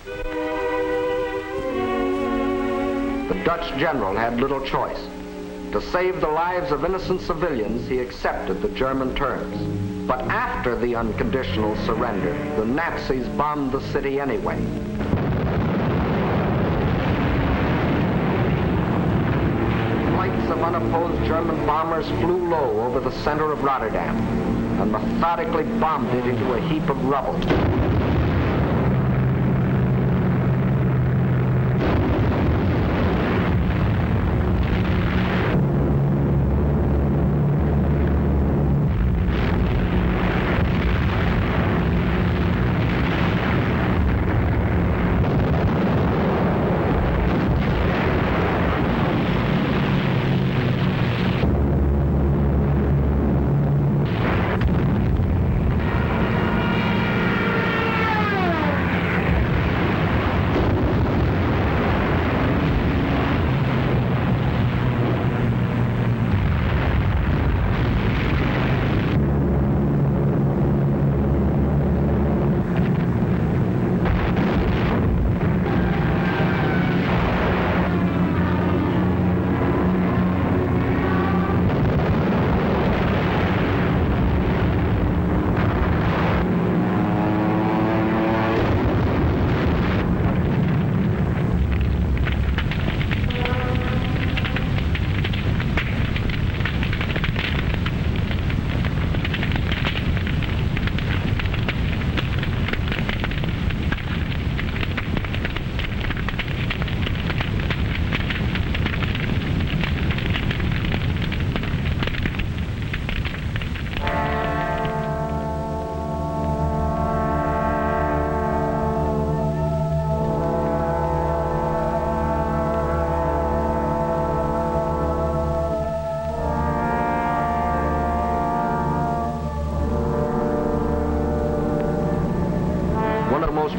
The Dutch general had little choice. To save the lives of innocent civilians, he accepted the German terms. But after the unconditional surrender, the Nazis bombed the city anyway. Flights of unopposed German bombers flew low over the center of Rotterdam and methodically bombed it into a heap of rubble.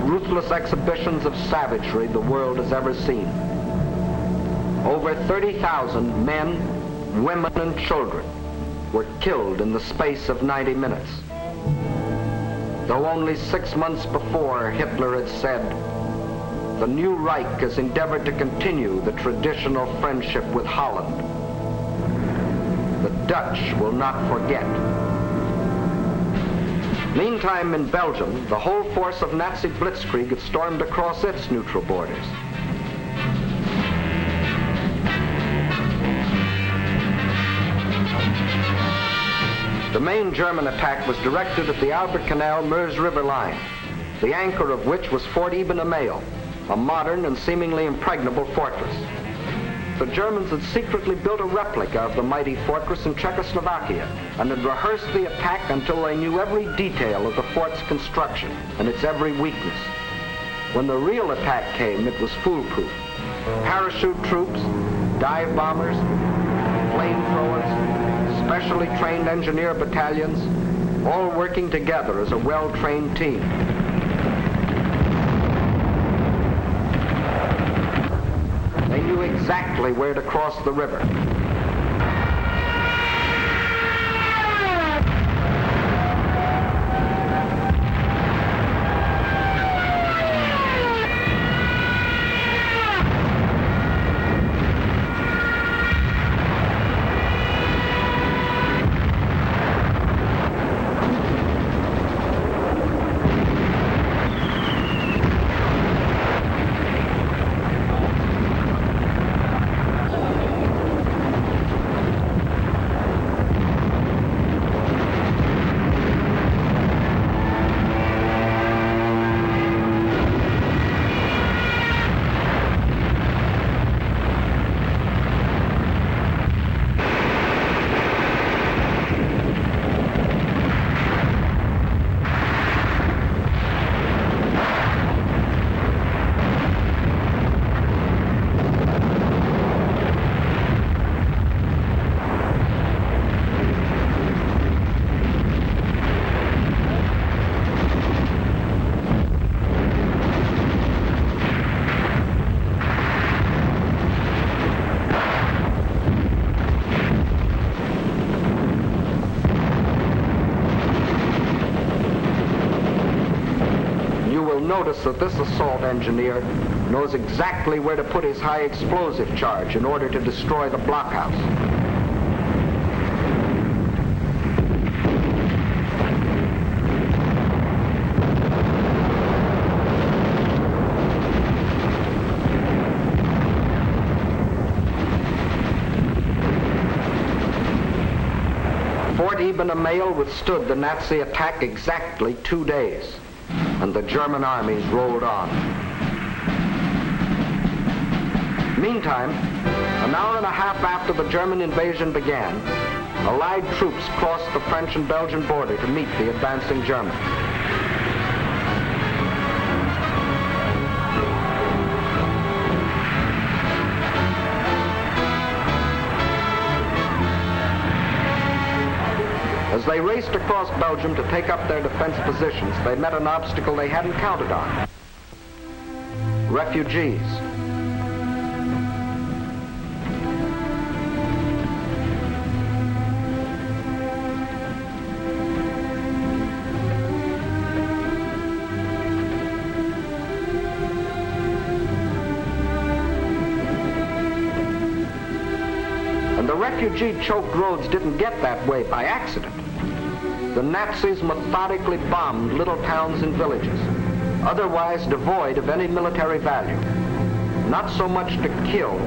Ruthless exhibitions of savagery the world has ever seen. Over 30,000 men, women, and children were killed in the space of 90 minutes. Though only 6 months before, Hitler had said, "The new Reich has endeavored to continue the traditional friendship with Holland. The Dutch will not forget." Meantime, in Belgium, the whole force of Nazi blitzkrieg had stormed across its neutral borders. The main German attack was directed at the Albert Canal-Meuse River line, the anchor of which was Fort Ibn Amail, a modern and seemingly impregnable fortress. The Germans had secretly built a replica of the mighty fortress in Czechoslovakia and had rehearsed the attack until they knew every detail of the fort's construction and its every weakness. When the real attack came, it was foolproof. Parachute troops, dive bombers, flamethrowers, specially trained engineer battalions, all working together as a well-trained team. They knew exactly where to cross the river. that this assault engineer knows exactly where to put his high explosive charge in order to destroy the blockhouse. Fort Eben-Emael withstood the Nazi attack exactly 2 days, and the German armies rolled on. Meantime, an hour and a half after the German invasion began, Allied troops crossed the French and Belgian border to meet the advancing Germans. As they raced across Belgium to take up their defense positions, they met an obstacle they hadn't counted on. Refugees. And the refugee-choked roads didn't get that way by accident. The Nazis methodically bombed little towns and villages, otherwise devoid of any military value, not so much to kill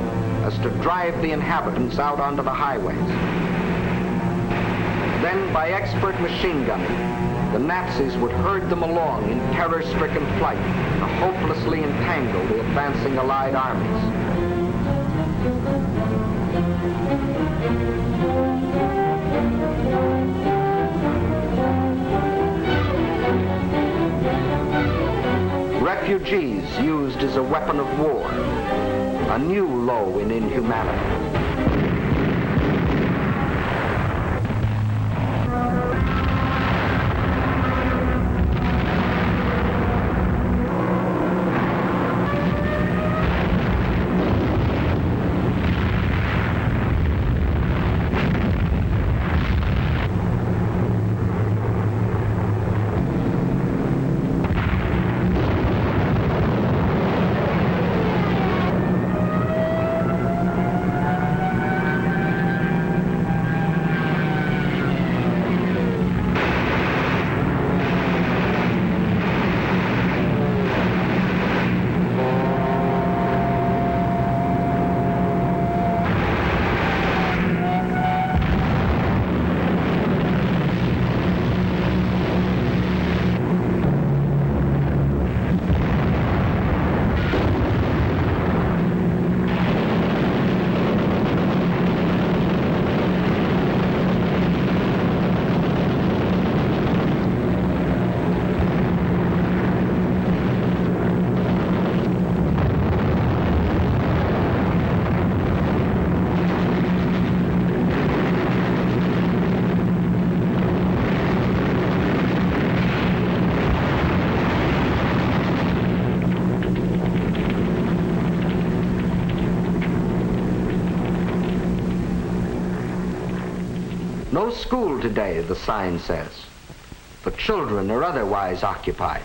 as to drive the inhabitants out onto the highways. Then, by expert machine gunning, the Nazis would herd them along in terror-stricken flight to hopelessly entangle the advancing Allied armies. Refugees used as a weapon of war, a new low in inhumanity. No school today, the sign says. The children are otherwise occupied.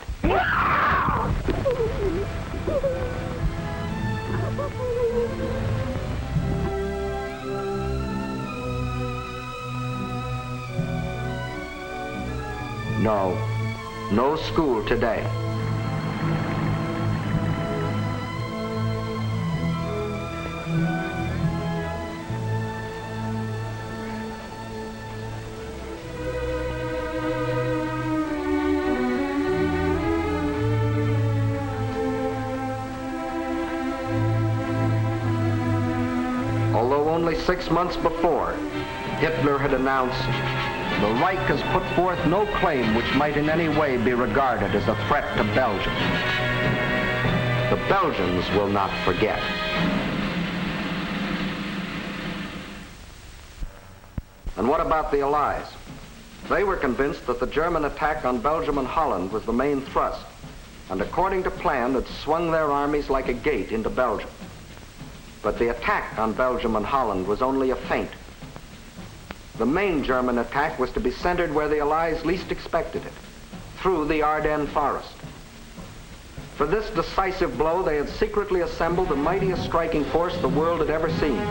No, no school today. Although only 6 months before, Hitler had announced, "The Reich has put forth no claim which might in any way be regarded as a threat to Belgium. The Belgians will not forget." And what about the Allies? They were convinced that the German attack on Belgium and Holland was the main thrust, and according to plan had swung their armies like a gate into Belgium. But the attack on Belgium and Holland was only a feint. The main German attack was to be centered where the Allies least expected it, through the Ardennes forest. For this decisive blow, they had secretly assembled the mightiest striking force the world had ever seen,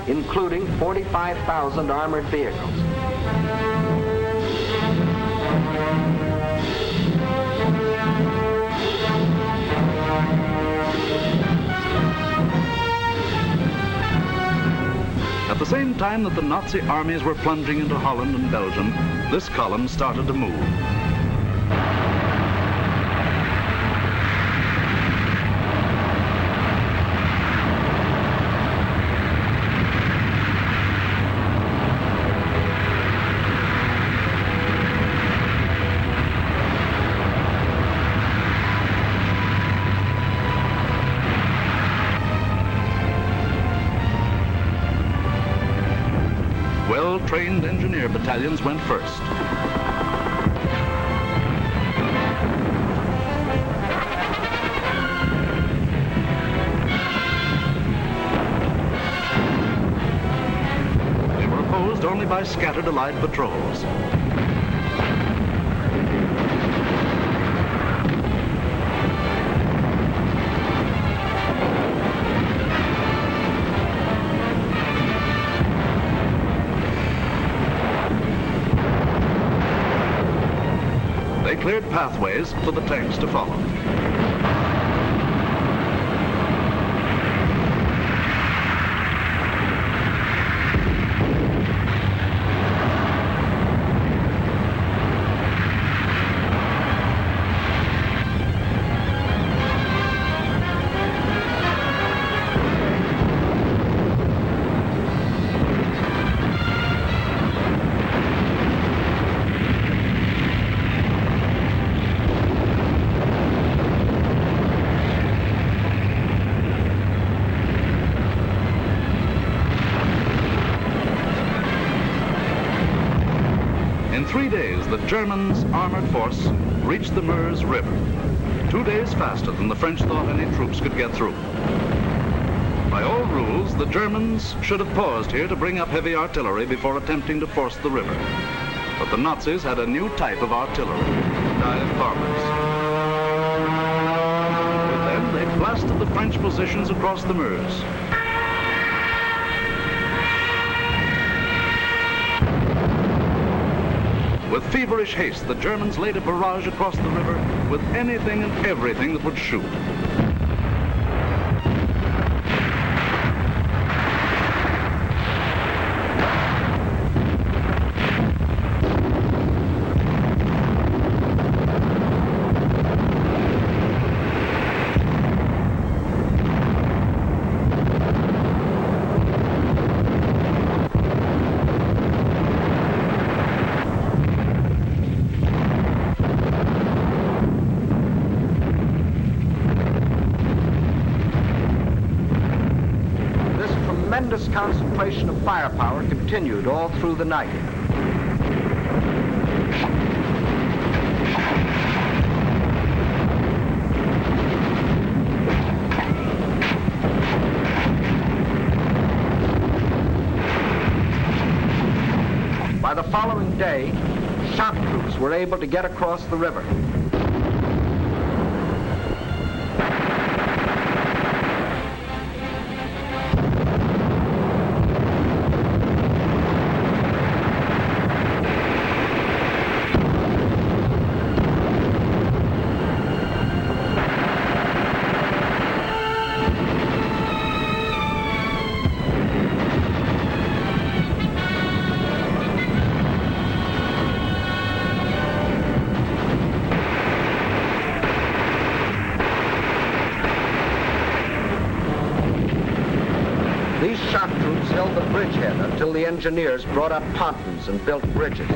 including 45,000 armored vehicles. At the same time that the Nazi armies were plunging into Holland and Belgium, this column started to move. Well-trained engineer battalions went first. They were opposed only by scattered Allied patrols. They cleared pathways for the tanks to follow. In 3 days, the Germans' armored force reached the Meuse River, 2 days faster than the French thought any troops could get through. By all rules, the Germans should have paused here to bring up heavy artillery before attempting to force the river. But the Nazis had a new type of artillery, dive bombers. With them, they blasted the French positions across the Meuse. With feverish haste, the Germans laid a barrage across the river with anything and everything that would shoot. Tremendous concentration of firepower continued all through the night. By the following day, shock troops were able to get across the river. These shock troops held the bridgehead until the engineers brought up pontons and built bridges.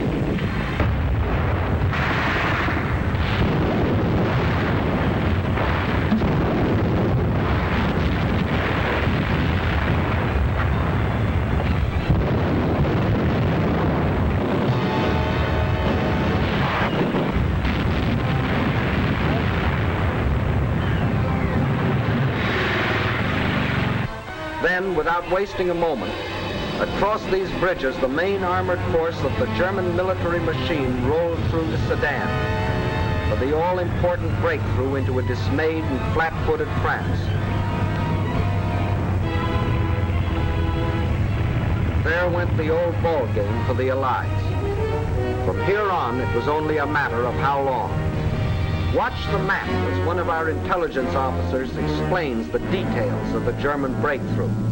Then, without wasting a moment, across these bridges, the main armored force of the German military machine rolled through the Sedan. For the all-important breakthrough into a dismayed and flat-footed France. There went the old ball game for the Allies. From here on, it was only a matter of how long. Watch the map as one of our intelligence officers explains the details of the German breakthrough.